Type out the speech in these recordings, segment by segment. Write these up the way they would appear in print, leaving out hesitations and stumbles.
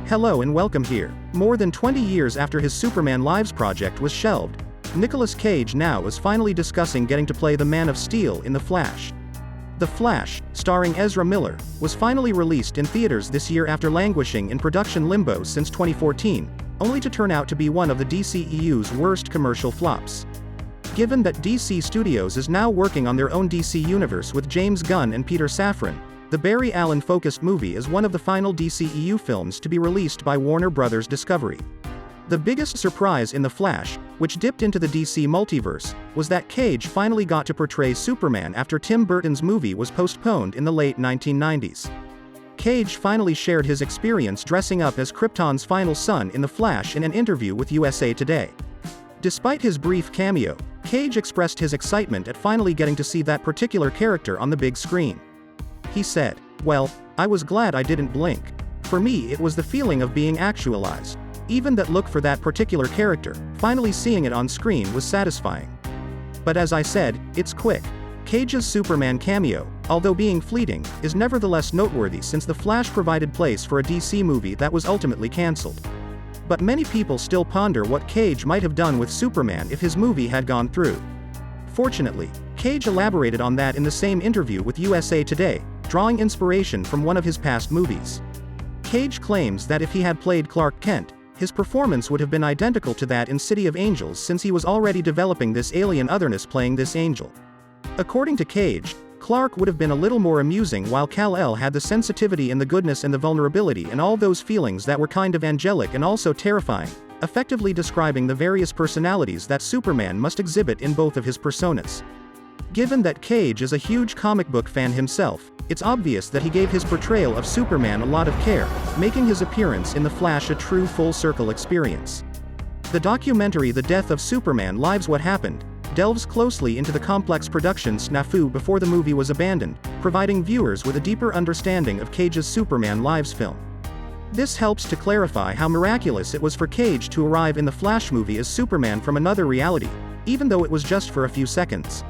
Hello and welcome here. More than 20 years after his Superman Lives project was shelved, Nicolas Cage now is finally discussing getting to play the Man of Steel in The Flash. The Flash, starring Ezra Miller, was finally released in theaters this year after languishing in production limbo since 2014, only to turn out to be one of the DCEU's worst commercial flops. Given that DC Studios is now working on their own DC universe with James Gunn and Peter Safran, the Barry Allen-focused movie is one of the final DCEU films to be released by Warner Bros. Discovery. The biggest surprise in The Flash, which dipped into the DC multiverse, was that Cage finally got to portray Superman after Tim Burton's movie was postponed in the late 1990s. Cage finally shared his experience dressing up as Krypton's final son in The Flash in an interview with USA Today. Despite his brief cameo, Cage expressed his excitement at finally getting to see that particular character on the big screen. He said, "Well, I was glad I didn't blink. For me it was the feeling of being actualized. Even that look for that particular character, finally seeing it on screen was satisfying. But as I said, it's quick." Cage's Superman cameo, although being fleeting, is nevertheless noteworthy since The Flash provided place for a DC movie that was ultimately cancelled. But many people still ponder what Cage might have done with Superman if his movie had gone through. Fortunately, Cage elaborated on that in the same interview with USA Today, drawing inspiration from one of his past movies. Cage claims that if he had played Clark Kent, his performance would have been identical to that in City of Angels since he was already developing this alien otherness playing this angel. According to Cage, Clark would have been a little more amusing while Kal-El had the sensitivity and the goodness and the vulnerability and all those feelings that were kind of angelic and also terrifying, effectively describing the various personalities that Superman must exhibit in both of his personas. Given that Cage is a huge comic book fan himself, it's obvious that he gave his portrayal of Superman a lot of care, making his appearance in The Flash a true full-circle experience. The documentary The Death of Superman Lives What Happened delves closely into the complex production snafu before the movie was abandoned, providing viewers with a deeper understanding of Cage's Superman Lives film. This helps to clarify how miraculous it was for Cage to arrive in the Flash movie as Superman from another reality, even though it was just for a few seconds.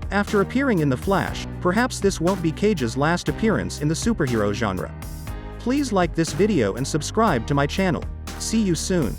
After appearing in The Flash, perhaps this won't be Cage's last appearance in the superhero genre. Please like this video and subscribe to my channel. See you soon.